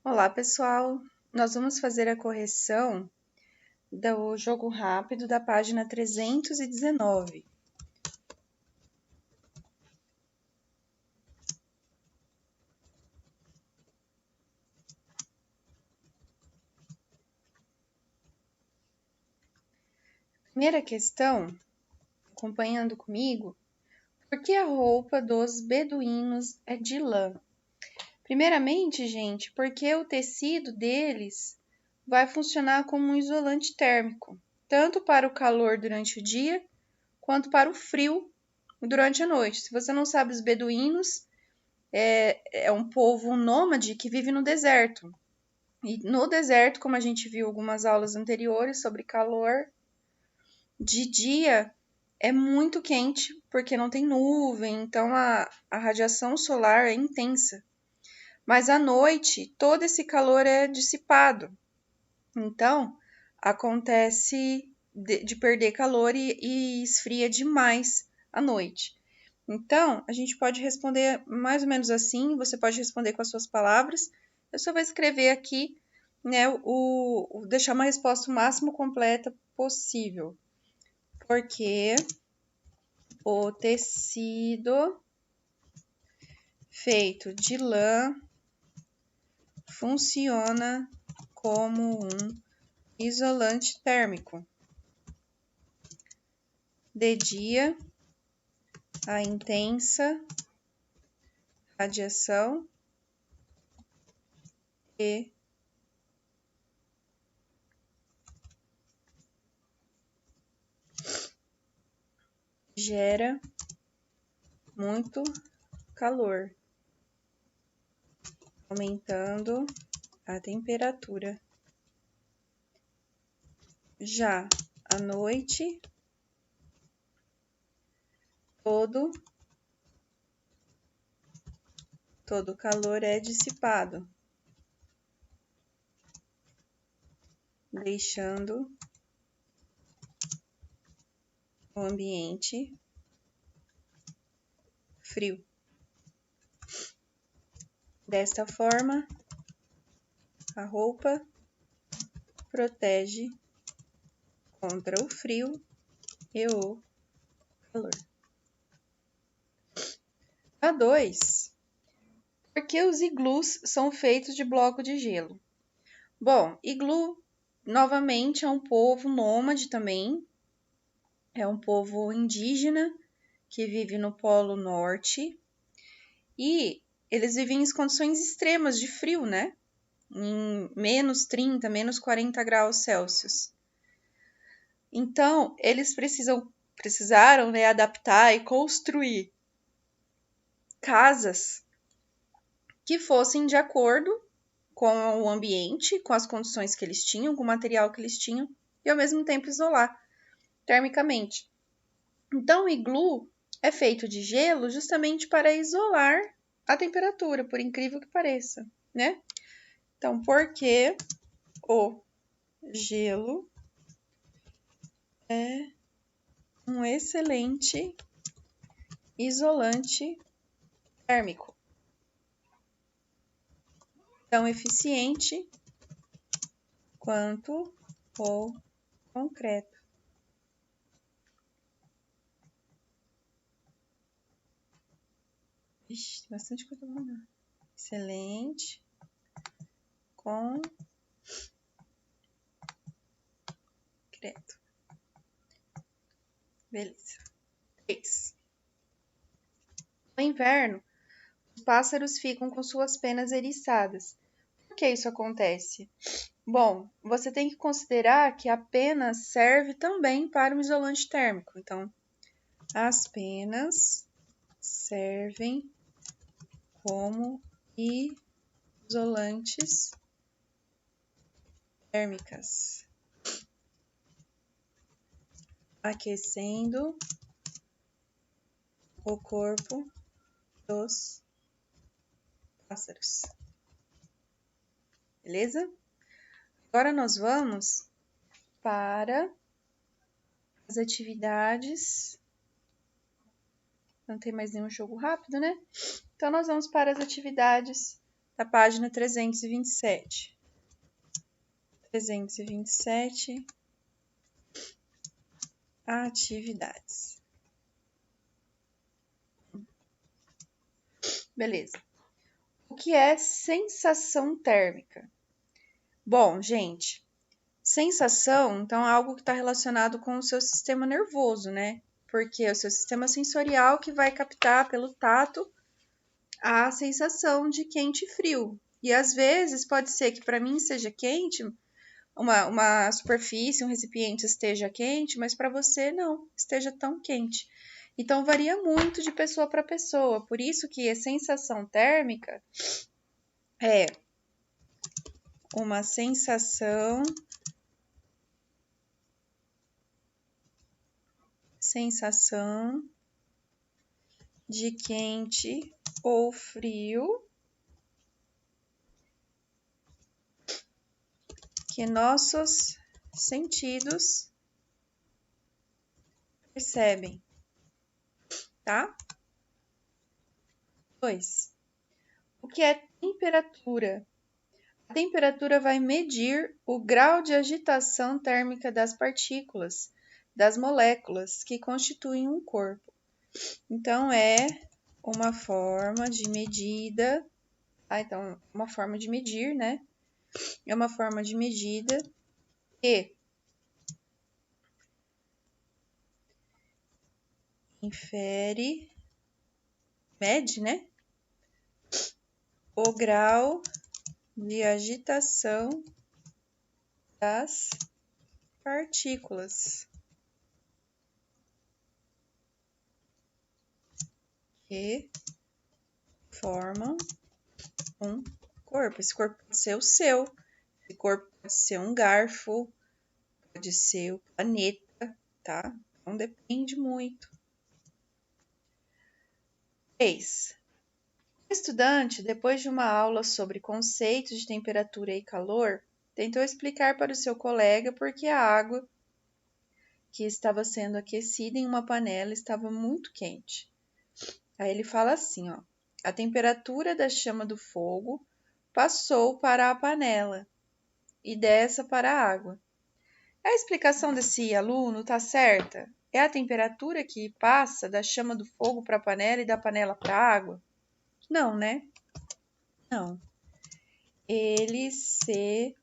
Olá, pessoal! Nós vamos fazer a correção do jogo rápido da página 319. Primeira questão, acompanhando comigo, por que a roupa dos beduínos é de lã? Primeiramente, gente, porque o tecido deles vai funcionar como um isolante térmico, tanto para o calor durante o dia, quanto para o frio durante a noite. Se você não sabe, os beduínos é um povo nômade que vive no deserto. E no deserto, como a gente viu algumas aulas anteriores sobre calor, de dia é muito quente porque não tem nuvem, então a radiação solar é intensa. Mas à noite, todo esse calor é dissipado. Então, acontece de perder calor e esfria demais à noite. Então, a gente pode responder mais ou menos assim, você pode responder com as suas palavras. Eu só vou escrever aqui, né, deixar uma resposta o máximo completa possível. Porque o tecido feito de lã funciona como um isolante térmico. De dia, a intensa radiação e gera muito calor, aumentando a temperatura. Já à noite, todo o calor é dissipado, deixando o ambiente frio. Desta forma, a roupa protege contra o frio e o calor. A 2. Por que os iglus são feitos de bloco de gelo? Bom, iglu, novamente, é um povo nômade também. É um povo indígena que vive no Polo Norte. E eles vivem em condições extremas de frio, né? Em menos 30, menos 40 graus Celsius. Então, eles precisaram, né, adaptar e construir casas que fossem de acordo com o ambiente, com as condições que eles tinham, com o material que eles tinham, e ao mesmo tempo isolar termicamente. Então, o iglu é feito de gelo justamente para isolar a temperatura, por incrível que pareça, né? Então, porque o gelo é um excelente isolante térmico, tão eficiente quanto o concreto. Ixi, tem bastante coisa pra falar. Excelente. Concreto. Beleza. 3. No inverno, os pássaros ficam com suas penas eriçadas. Por que isso acontece? Bom, você tem que considerar que a pena serve também para um isolante térmico. Então, as penas servem como isolantes térmicas, aquecendo o corpo dos pássaros. Beleza? Agora nós vamos para as atividades. Não tem mais nenhum jogo rápido, né? Então, nós vamos para as atividades da página 327. 327, atividades. Beleza. O que é sensação térmica? Bom, gente, sensação, então, é algo que está relacionado com o seu sistema nervoso, né? Porque é o seu sistema sensorial que vai captar pelo tato a sensação de quente e frio. E às vezes pode ser que para mim seja quente, uma superfície, um recipiente esteja quente, mas para você não esteja tão quente. Então varia muito de pessoa para pessoa. Por isso que a sensação térmica é uma sensação de quente ou frio que nossos sentidos percebem, tá? 2. O que é temperatura? A temperatura vai medir o grau de agitação térmica das partículas, das moléculas que constituem um corpo. Então, é uma forma de medida, então, uma forma de medir, né? É uma forma de medida que mede, né? O grau de agitação das partículas que formam um corpo. Esse corpo pode ser o seu, esse corpo pode ser um garfo, pode ser o planeta, tá? Então depende muito. 3. O estudante, depois de uma aula sobre conceitos de temperatura e calor, tentou explicar para o seu colega por que a água que estava sendo aquecida em uma panela estava muito quente. Aí ele fala assim, ó: a temperatura da chama do fogo passou para a panela e dessa para a água. A explicação desse aluno está certa? É a temperatura que passa da chama do fogo para a panela e da panela para a água? Não, né? Não. Ele se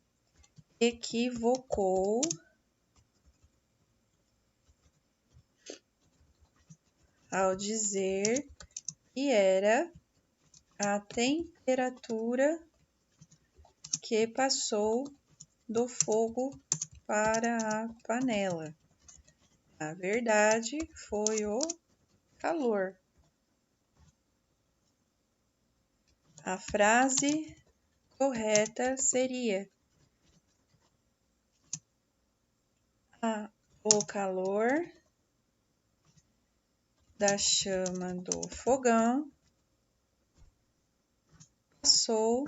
equivocou ao dizer que era a temperatura que passou do fogo para a panela. Na verdade, foi o calor. A frase correta seria: o calor da chama do fogão passou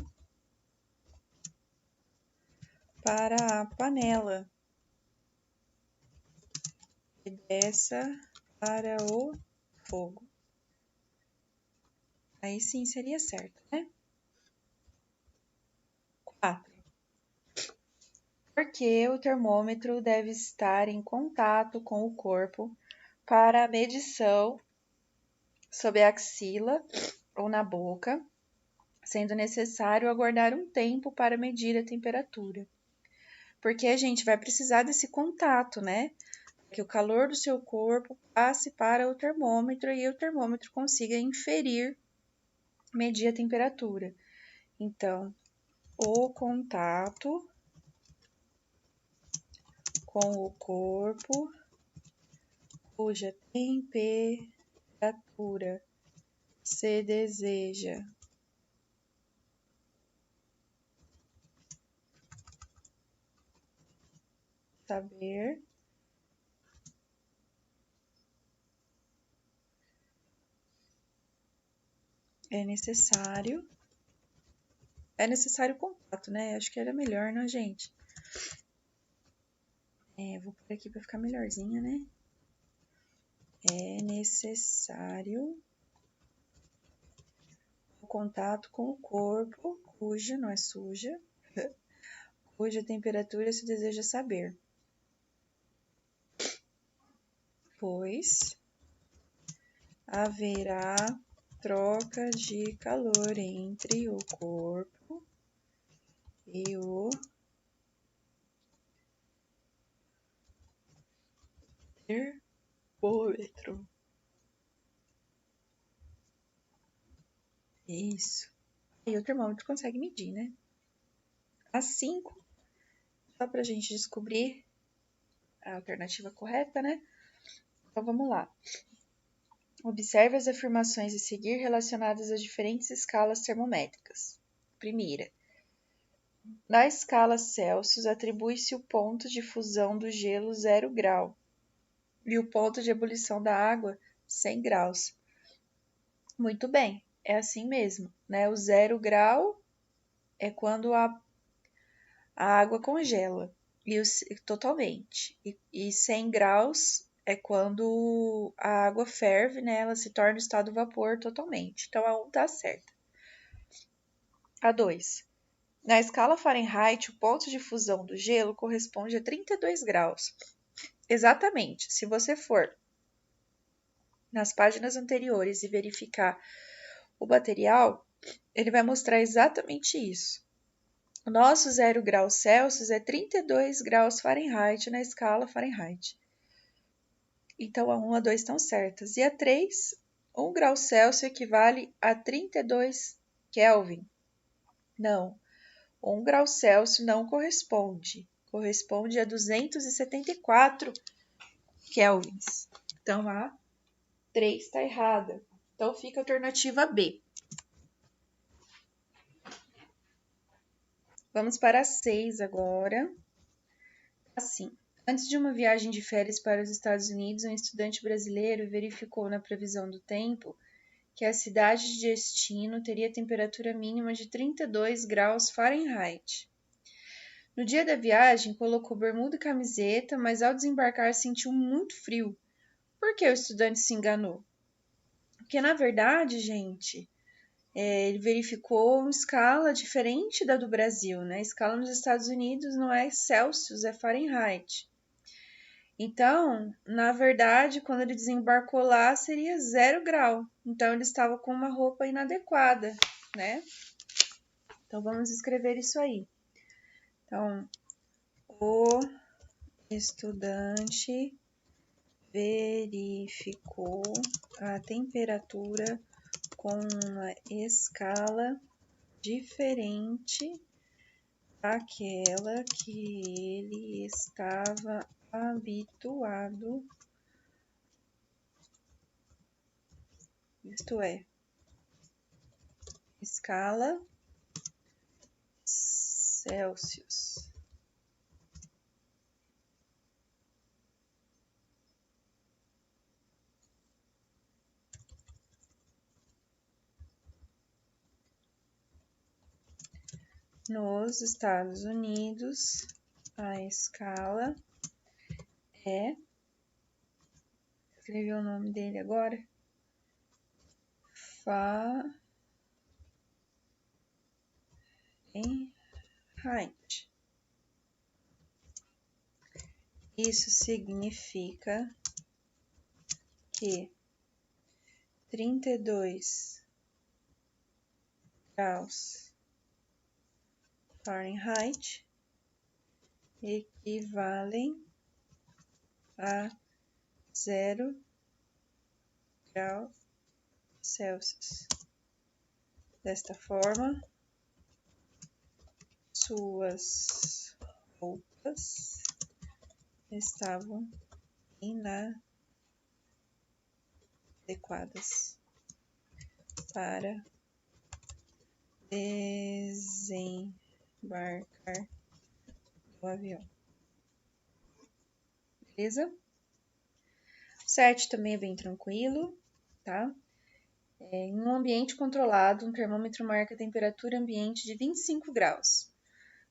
para a panela e dessa para o fogo. Aí sim seria certo, né? 4. Porque o termômetro deve estar em contato com o corpo para a medição sob a axila ou na boca, sendo necessário aguardar um tempo para medir a temperatura. Porque a gente vai precisar desse contato, né? Que o calor do seu corpo passe para o termômetro e o termômetro consiga medir a temperatura. Então, o contato com o corpo cuja temperatura se deseja saber é necessário contato, né? Acho que era melhor, né, gente? Vou por aqui para ficar melhorzinha, né? É necessário o contato com o corpo cuja, não é suja, cuja temperatura se deseja saber. Pois haverá troca de calor entre o corpo e o termômetro. Isso. E o termômetro consegue medir, né? As 5, só para a gente descobrir a alternativa correta, né? Então vamos lá. Observe as afirmações a seguir relacionadas às diferentes escalas termométricas. Primeira. Na escala Celsius, atribui-se o ponto de fusão do gelo 0 grau e o ponto de ebulição da água 100 graus. Muito bem, é assim mesmo, né? O 0 grau é quando a água congela totalmente. E 100 graus é quando a água ferve, né? Ela se torna estado vapor totalmente. Então, a 1 tá certa. A 2. Na escala Fahrenheit, o ponto de fusão do gelo corresponde a 32 graus. Exatamente. Se você for nas páginas anteriores e verificar o material, ele vai mostrar exatamente isso. O nosso 0 graus Celsius é 32 graus Fahrenheit na escala Fahrenheit. Então, a 1 e a 2 estão certas. E a 3, 1 grau Celsius equivale a 32 Kelvin. Não, 1 grau Celsius não corresponde. Corresponde a 274 kelvins. Então, a 3 está errada. Então, fica a alternativa B. Vamos para a 6 agora. Assim, antes de uma viagem de férias para os Estados Unidos, um estudante brasileiro verificou na previsão do tempo que a cidade de destino teria temperatura mínima de 32 graus Fahrenheit. No dia da viagem, colocou bermuda e camiseta, mas ao desembarcar sentiu muito frio. Por que o estudante se enganou? Porque, na verdade, gente, ele verificou uma escala diferente da do Brasil, né? A escala nos Estados Unidos não é Celsius, é Fahrenheit. Então, na verdade, quando ele desembarcou lá, seria 0 grau. Então, ele estava com uma roupa inadequada, né? Então, vamos escrever isso aí. Então, o estudante verificou a temperatura com uma escala diferente daquela que ele estava habituado, isto é, escala Celsius. Nos Estados Unidos, a escala é... Escrevi o nome dele agora. Fahrenheit. Isso significa que 32 graus Fahrenheit equivalem a 0 grau Celsius. Desta forma, suas roupas estavam inadequadas para desembarcar do avião. Beleza? O 7 também é bem tranquilo, tá? Em um ambiente controlado, um termômetro marca a temperatura ambiente de 25 graus.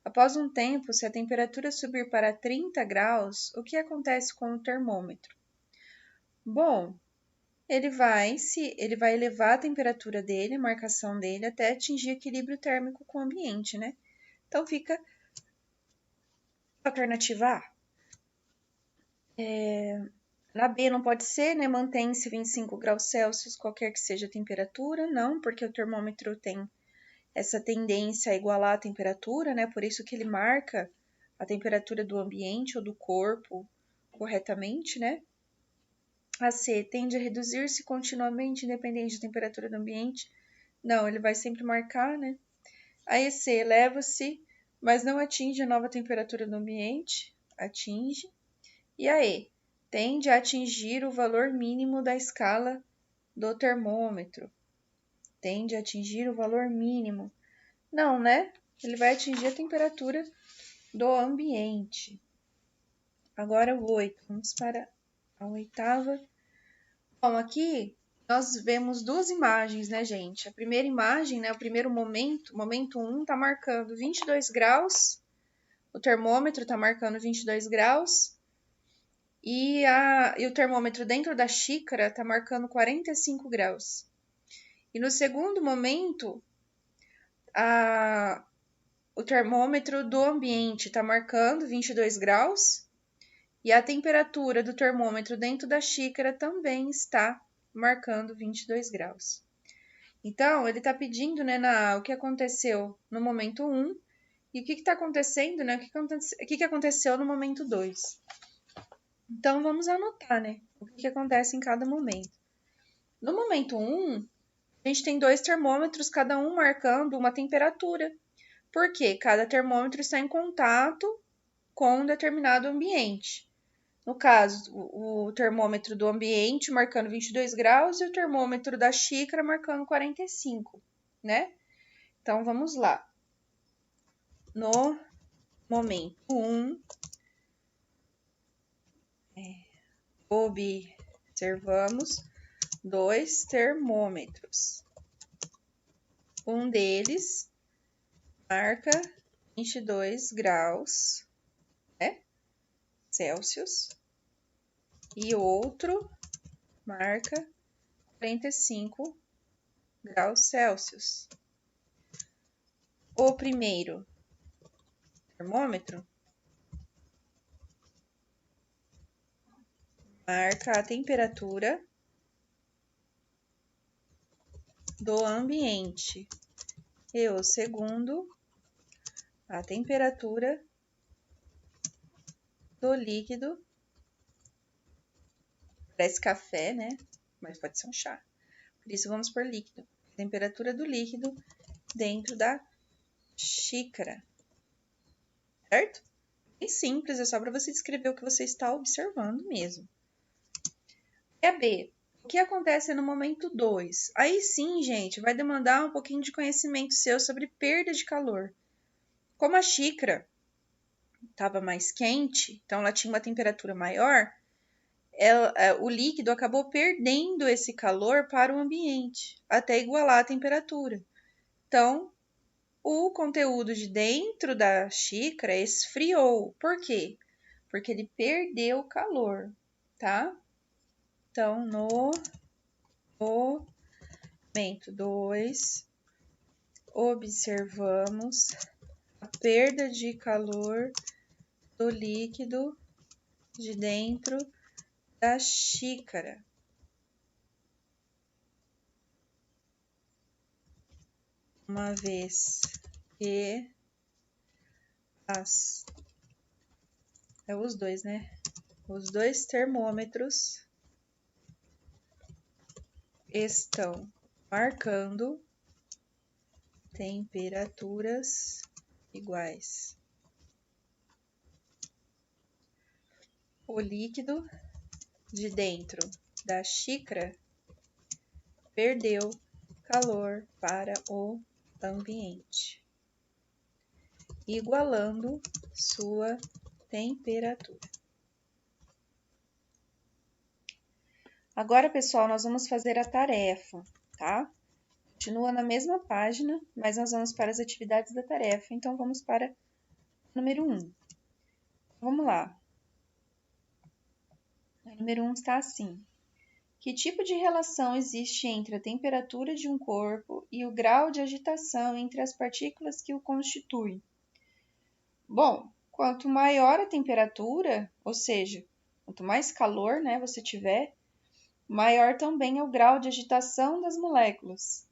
Após um tempo, se a temperatura subir para 30 graus, o que acontece com o termômetro? Bom, ele vai elevar a temperatura dele, a marcação dele, até atingir equilíbrio térmico com o ambiente, né? Então, fica a alternativa A. Na B não pode ser, né? Mantém-se 25 graus Celsius, qualquer que seja a temperatura. Não, porque o termômetro tem essa tendência a igualar a temperatura, né? Por isso que ele marca a temperatura do ambiente ou do corpo corretamente, né? A C tende a reduzir-se continuamente, independente da temperatura do ambiente. Não, ele vai sempre marcar, né? A EC eleva-se, mas não atinge a nova temperatura do ambiente. Atinge. E a E tende a atingir o valor mínimo da escala do termômetro. Tende a atingir o valor mínimo. Não, né? Ele vai atingir a temperatura do ambiente. Agora o 8. Vamos para a oitava. Bom, aqui nós vemos duas imagens, né, gente? A primeira imagem, né, o primeiro momento 1, tá marcando 22 graus. O termômetro tá marcando 22 graus. E o termômetro dentro da xícara tá marcando 45 graus. E no segundo momento, o termômetro do ambiente está marcando 22 graus e a temperatura do termômetro dentro da xícara também está marcando 22 graus. Então, ele está pedindo, né, o que aconteceu no momento 1 e o que está acontecendo, né, o que aconteceu no momento 2. Então, vamos anotar, né, o que acontece em cada momento. No momento 1, a gente tem 2 termômetros, cada um marcando uma temperatura, porque cada termômetro está em contato com um determinado ambiente. No caso, o termômetro do ambiente marcando 22 graus e o termômetro da xícara marcando 45, né? Então, vamos lá. No momento 1, observamos 2 termômetros. Um deles marca 22 graus, né, Celsius, e outro marca 45 graus Celsius. O primeiro termômetro marca a temperatura do ambiente e o segundo a temperatura do líquido. Parece café, né? Mas pode ser um chá. Por isso vamos por líquido. A temperatura do líquido dentro da xícara. Certo? Bem simples, é só para você descrever o que você está observando mesmo. E a B. O que acontece no momento 2? Aí sim, gente, vai demandar um pouquinho de conhecimento seu sobre perda de calor. Como a xícara estava mais quente, então ela tinha uma temperatura maior, o líquido acabou perdendo esse calor para o ambiente, até igualar a temperatura. Então, o conteúdo de dentro da xícara esfriou. Por quê? Porque ele perdeu o calor, tá? Então, no momento 2, observamos a perda de calor do líquido de dentro da xícara. Uma vez que os dois, né? Os dois termômetros estão marcando temperaturas iguais. O líquido de dentro da xícara perdeu calor para o ambiente, igualando sua temperatura. Agora, pessoal, nós vamos fazer a tarefa, tá? Continua na mesma página, mas nós vamos para as atividades da tarefa. Então, vamos para o número 1. Vamos lá. O número 1 está assim. Que tipo de relação existe entre a temperatura de um corpo e o grau de agitação entre as partículas que o constituem? Bom, quanto maior a temperatura, ou seja, quanto mais calor, né, você tiver, maior também é o grau de agitação das moléculas.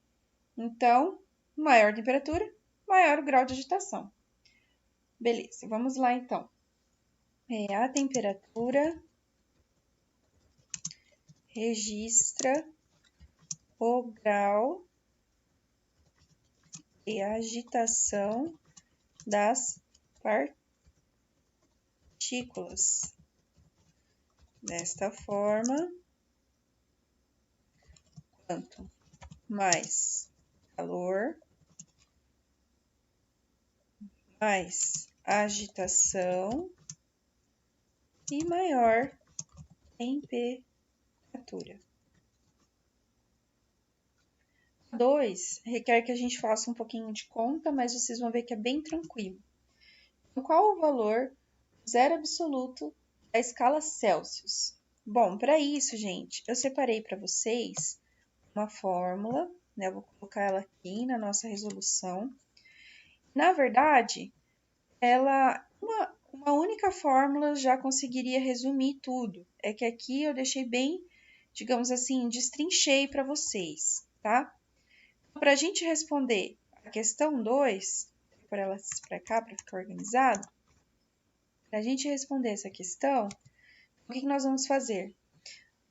Então, maior temperatura, maior o grau de agitação. Beleza, vamos lá então. A temperatura registra o grau de agitação das partículas. Desta forma, quanto mais calor, mais agitação e maior temperatura. 2 requer que a gente faça um pouquinho de conta, mas vocês vão ver que é bem tranquilo. Então, qual o valor zero absoluto da escala Celsius? Bom, para isso, gente, eu separei para vocês uma fórmula, né? Eu vou colocar ela aqui na nossa resolução. Na verdade, uma única fórmula já conseguiria resumir tudo. É que aqui eu deixei bem, digamos assim, destrinchei para vocês, tá? Para a gente responder a questão 2, vou pôr ela para cá para ficar organizado. Para a gente responder essa questão, o que nós vamos fazer?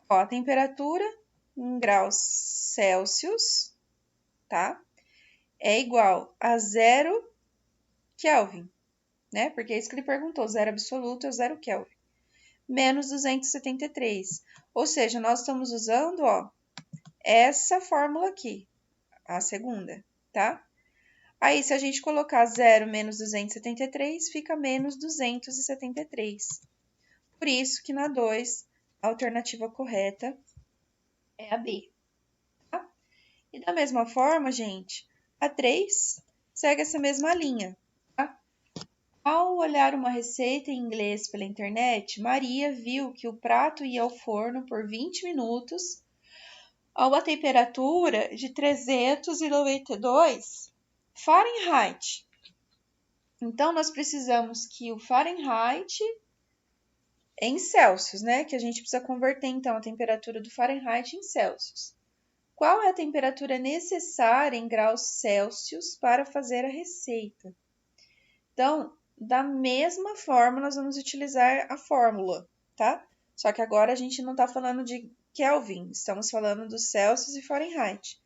Ó, a temperatura em graus Celsius, tá? É igual a 0 Kelvin, né? Porque é isso que ele perguntou, zero absoluto é 0 Kelvin. Menos 273. Ou seja, nós estamos usando, ó, essa fórmula aqui, a segunda, tá? Aí, se a gente colocar 0 menos 273, fica menos 273. Por isso que na 2, a alternativa correta é a B. Tá? E da mesma forma, gente, a 3 segue essa mesma linha. Tá? Ao olhar uma receita em inglês pela internet, Maria viu que o prato ia ao forno por 20 minutos a uma temperatura de 392 Fahrenheit. Então, nós precisamos que o Fahrenheit em Celsius, né? Que a gente precisa converter, então, a temperatura do Fahrenheit em Celsius. Qual é a temperatura necessária em graus Celsius para fazer a receita? Então, da mesma forma, nós vamos utilizar a fórmula, tá? Só que agora a gente não está falando de Kelvin, estamos falando do Celsius e Fahrenheit.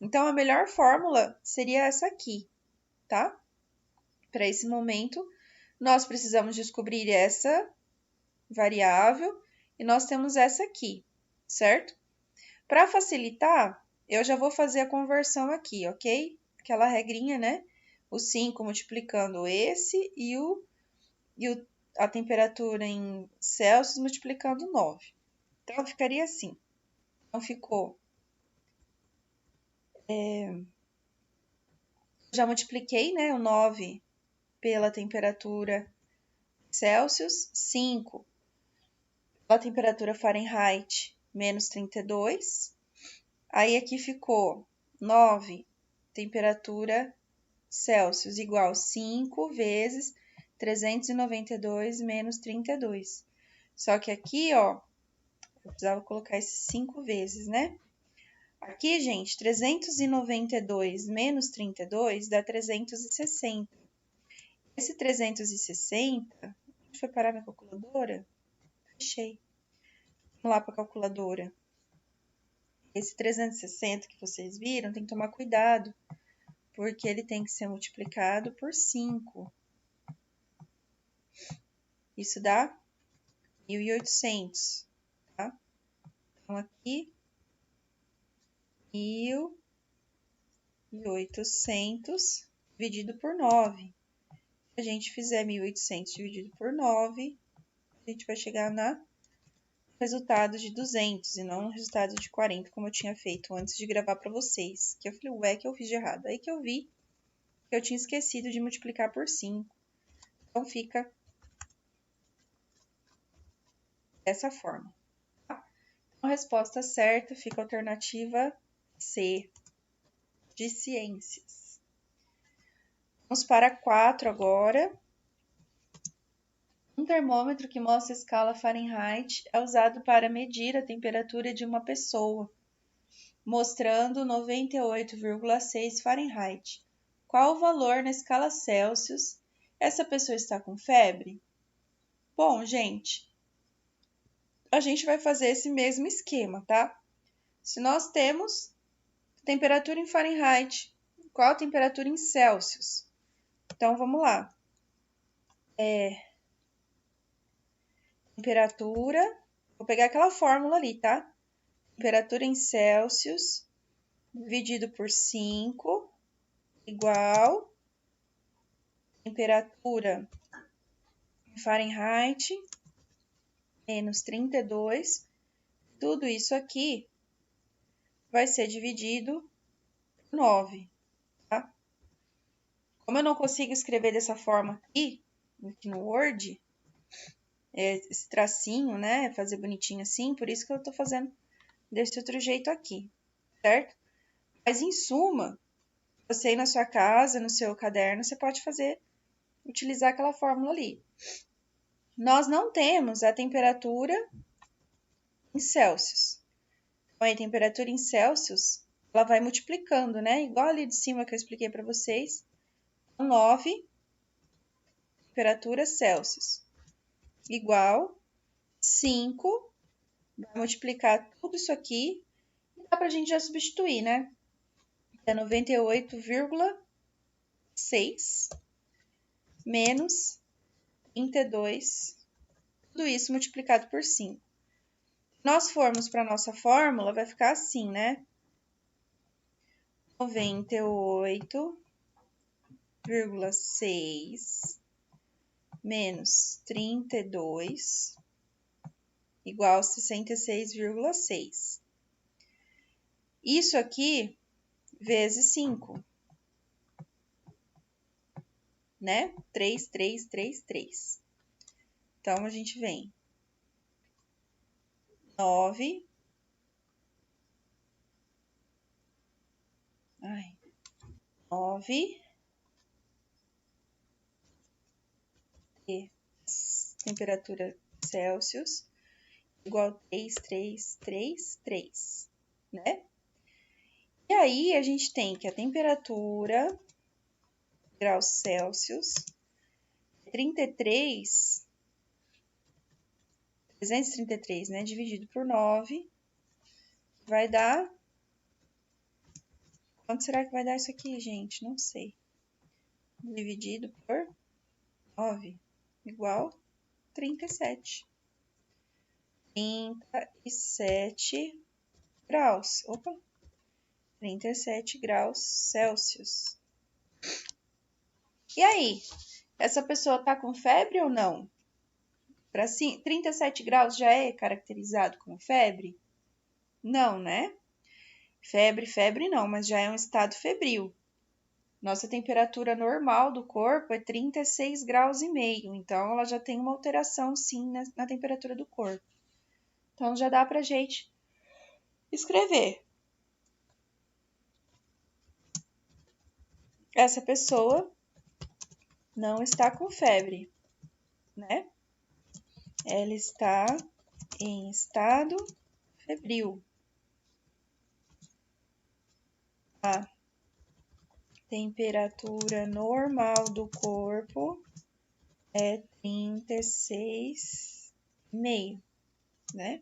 Então, a melhor fórmula seria essa aqui, tá? Para esse momento, nós precisamos descobrir essa variável e nós temos essa aqui, certo? Para facilitar, eu já vou fazer a conversão aqui, ok? Aquela regrinha, né? O 5 multiplicando esse e a temperatura em Celsius multiplicando 9. Então, ficaria assim. Então, ficou... já multipliquei, né, o 9 pela temperatura Celsius, 5 pela temperatura Fahrenheit, menos 32. Aí, aqui ficou 9 temperatura Celsius igual 5 vezes 392 menos 32. Só que aqui, ó, eu precisava colocar esses 5 vezes, né? Aqui, gente, 392 menos 32 dá 360. Esse 360, onde foi parar minha calculadora? Fechei. Vamos lá para a calculadora. Esse 360 que vocês viram, tem que tomar cuidado, porque ele tem que ser multiplicado por 5. Isso dá 1.800, tá? Então, aqui, 1.800 dividido por 9. Se a gente fizer 1.800 dividido por 9, a gente vai chegar no resultado de 200 e não no resultado de 40, como eu tinha feito antes de gravar para vocês. Que eu falei, ué, que eu fiz de errado. Aí que eu vi que eu tinha esquecido de multiplicar por 5. Então, fica dessa forma. Tá? A resposta certa fica a alternativa C, de ciências. Vamos para 4 agora. Um termômetro que mostra a escala Fahrenheit é usado para medir a temperatura de uma pessoa, mostrando 98,6 Fahrenheit. Qual o valor na escala Celsius? Essa pessoa está com febre? Bom, gente, a gente vai fazer esse mesmo esquema, tá? Se nós temos temperatura em Fahrenheit, qual a temperatura em Celsius? Então, vamos lá. Temperatura, vou pegar aquela fórmula ali, tá? Temperatura em Celsius dividido por 5 igual temperatura em Fahrenheit menos 32. Tudo isso aqui vai ser dividido por 9, tá? Como eu não consigo escrever dessa forma aqui no Word, esse tracinho, né, fazer bonitinho assim, por isso que eu tô fazendo desse outro jeito aqui, certo? Mas em suma, você aí na sua casa, no seu caderno, você pode utilizar aquela fórmula ali. Nós não temos a temperatura em Celsius. Então, a temperatura em Celsius, ela vai multiplicando, né? Igual ali de cima que eu expliquei para vocês. 9 temperatura Celsius igual 5, vai multiplicar tudo isso aqui, e dá pra gente já substituir, né? É 98,6 menos 32, tudo isso multiplicado por 5. Se nós formos para a nossa fórmula, vai ficar assim, né? 98,6 menos 32 igual a 66,6. Isso aqui vezes 5, né? 3, 3, 3, 3. Então, a gente vem 9. 9 e temperatura Celsius igual a 3, 3, 3, 3, né? E aí, a gente tem que a temperatura graus Celsius é 333, né? Dividido por 9, vai dar... Quanto será que vai dar isso aqui, gente? Não sei. Dividido por 9 igual 37. 37 graus. Opa! 37 graus Celsius. E aí? Essa pessoa tá com febre ou não? Para 37 graus já é caracterizado como febre? Não, né? Febre não, mas já é um estado febril. Nossa temperatura normal do corpo é 36 graus e meio, então ela já tem uma alteração sim na temperatura do corpo. Então já dá pra gente escrever. Essa pessoa não está com febre, né? Ela está em estado febril. A temperatura normal do corpo é 36,5, né?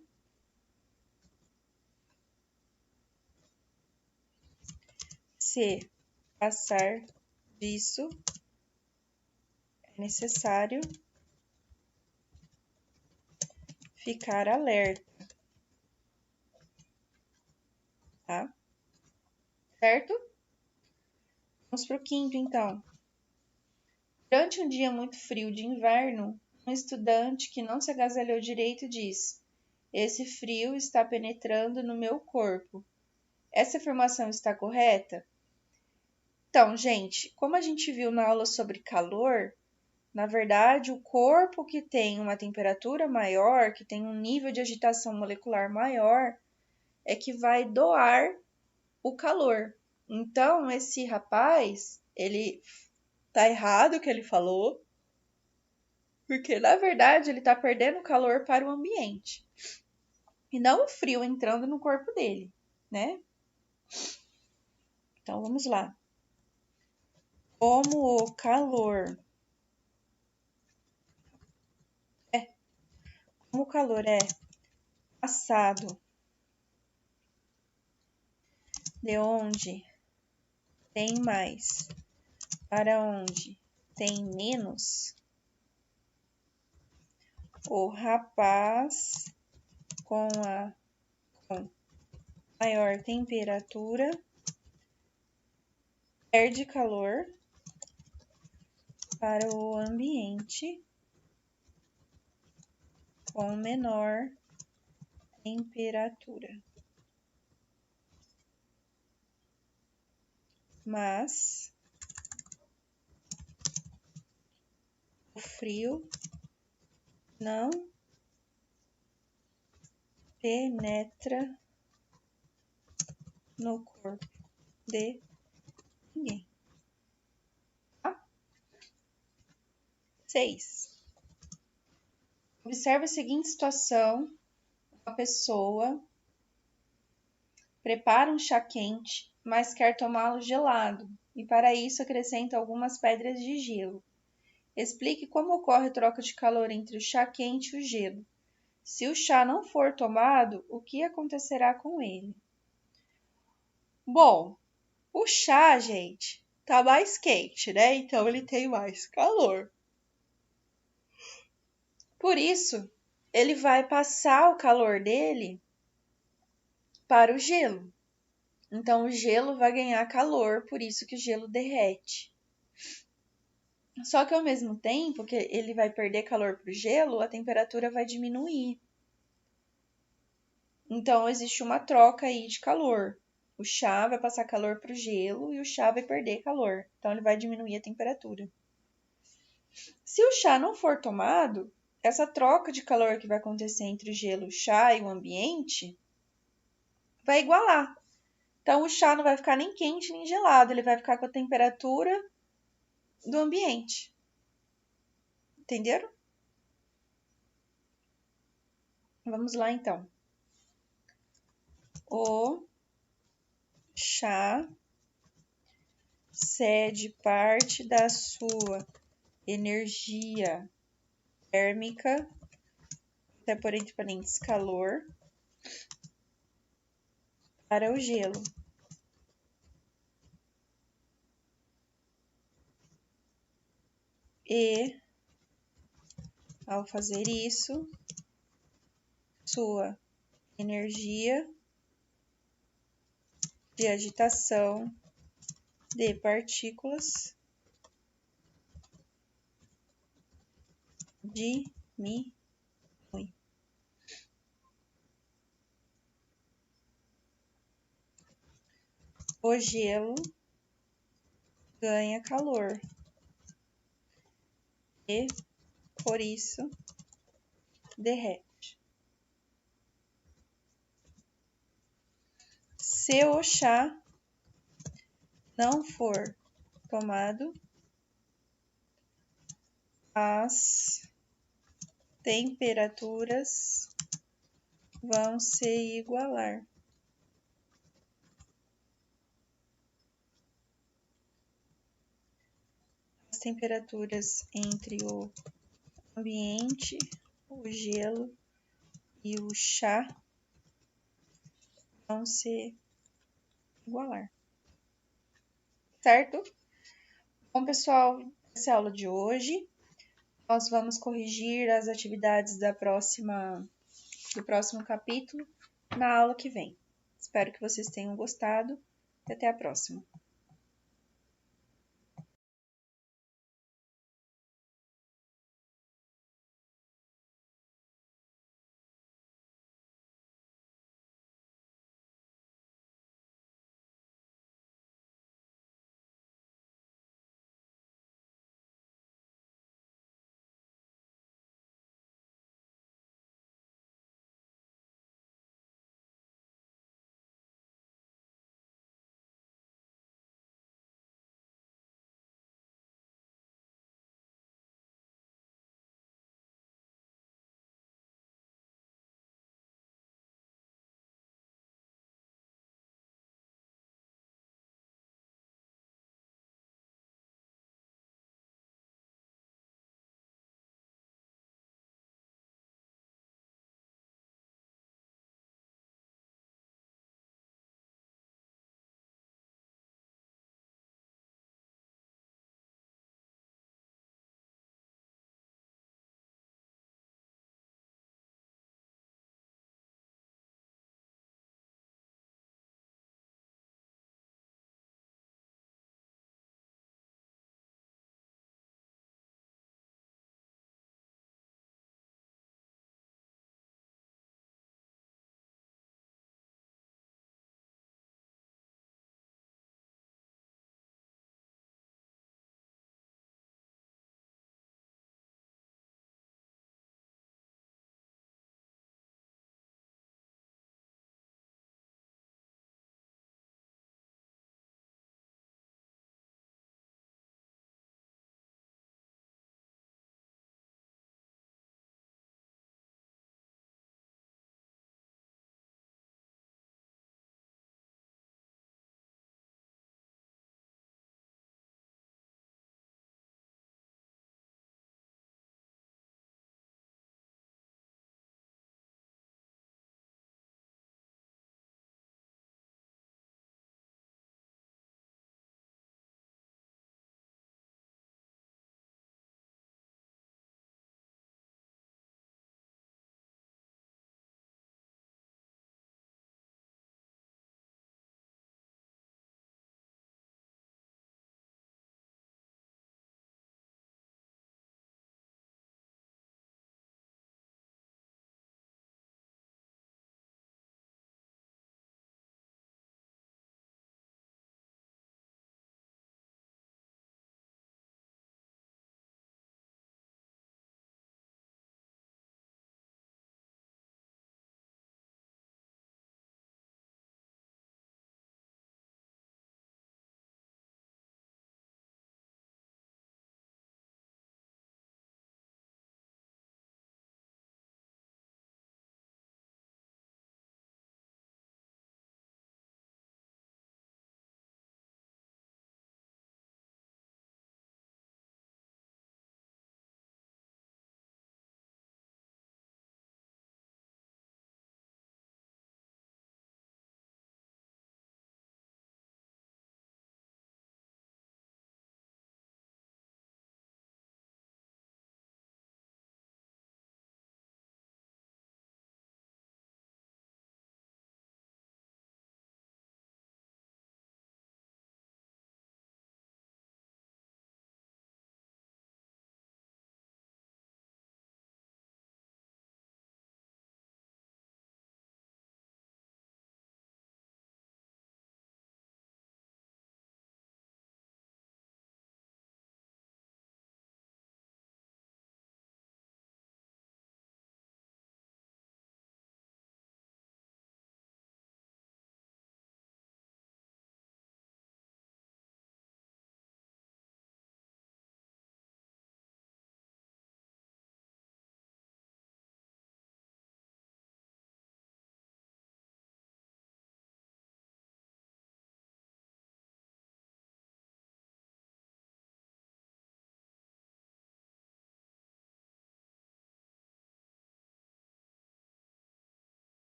Se passar disso, é necessário ficar alerta, tá? Certo? Vamos para o quinto, então. Durante um dia muito frio de inverno, um estudante que não se agasalhou direito diz: "Esse frio está penetrando no meu corpo." Essa afirmação está correta? Então, gente, como a gente viu na aula sobre calor, Na verdade, o corpo que tem uma temperatura maior, que tem um nível de agitação molecular maior, é que vai doar o calor. Então, esse rapaz, ele tá errado o que ele falou, porque na verdade ele tá perdendo calor para o ambiente e não o frio entrando no corpo dele, né? Então vamos lá. Como o calor é passado de onde tem mais para onde tem menos, o rapaz com maior temperatura perde calor para o ambiente com menor temperatura. Mas o frio não penetra no corpo de ninguém. Tá? 6. Observe a seguinte situação. Uma pessoa prepara um chá quente, mas quer tomá-lo gelado, e para isso acrescenta algumas pedras de gelo. Explique como ocorre a troca de calor entre o chá quente e o gelo. Se o chá não for tomado, o que acontecerá com ele? Bom, o chá, gente, tá mais quente, né? Então ele tem mais calor. Por isso, ele vai passar o calor dele para o gelo. Então o gelo vai ganhar calor, por isso que o gelo derrete. Só que ao mesmo tempo que ele vai perder calor para o gelo, a temperatura vai diminuir. Então existe uma troca aí de calor. O chá vai passar calor para o gelo e o chá vai perder calor. Então ele vai diminuir a temperatura. Se o chá não for tomado, essa troca de calor que vai acontecer entre o gelo, o chá e o ambiente vai igualar. Então o chá não vai ficar nem quente nem gelado, ele vai ficar com a temperatura do ambiente. Entenderam? Vamos lá então. O chá cede parte da sua energia térmica, até por entre parênteses calor, para o gelo. E, ao fazer isso, sua energia de agitação de partículas diminui. O gelo ganha calor e, por isso, derrete. Se o chá não for tomado, as temperaturas vão se igualar. As temperaturas entre o ambiente, o gelo e o chá vão se igualar. Certo? Bom, pessoal, essa é a aula de hoje. Nós vamos corrigir as atividades do próximo capítulo na aula que vem. Espero que vocês tenham gostado e até a próxima.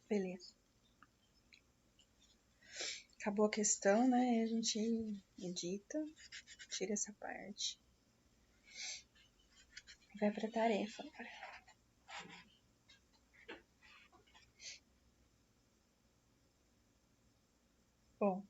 Beleza. Acabou a questão, né? A gente edita, tira essa parte. Vai pra tarefa agora. Bom.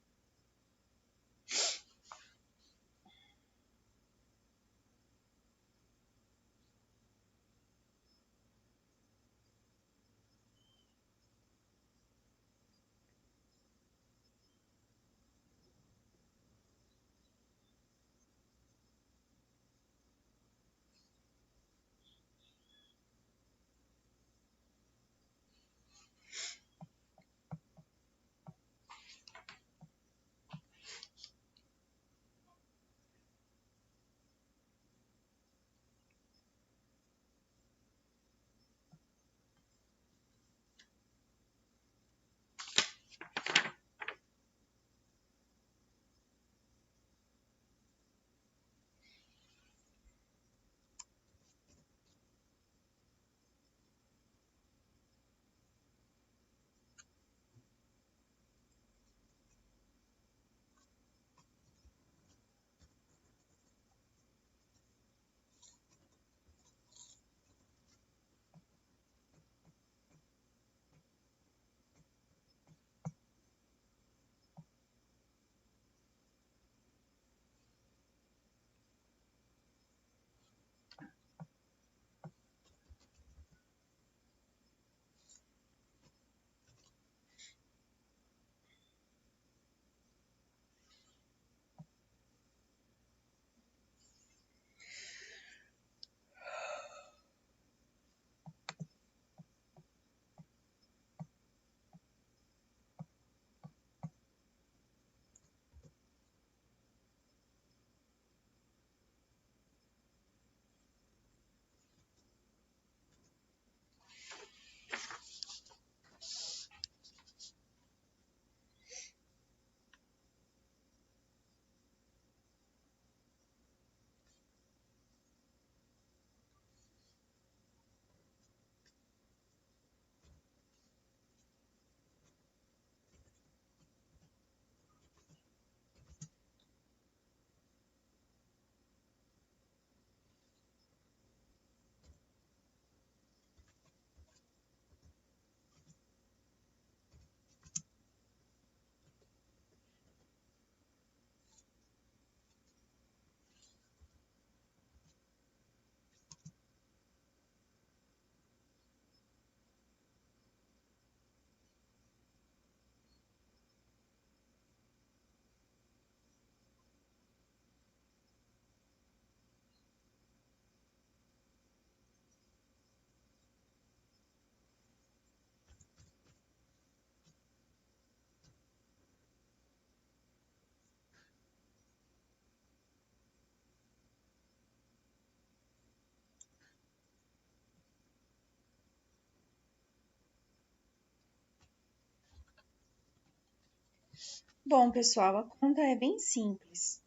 Bom, pessoal, a conta é bem simples.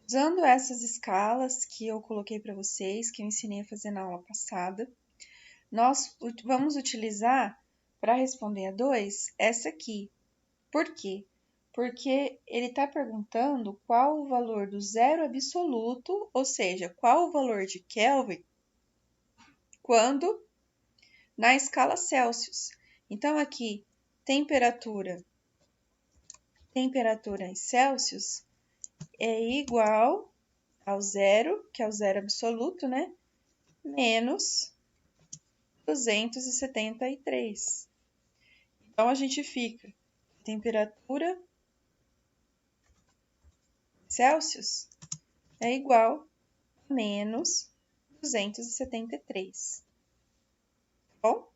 Usando essas escalas que eu coloquei para vocês, que eu ensinei a fazer na aula passada, nós vamos utilizar para responder a 2 essa aqui. Por quê? Porque ele está perguntando qual o valor do zero absoluto, ou seja, qual o valor de Kelvin quando na escala Celsius. Então, aqui, temperatura em Celsius é igual ao zero, que é o zero absoluto, né? Menos 273. Então, a gente fica temperatura Celsius é igual a menos 273. Tá bom?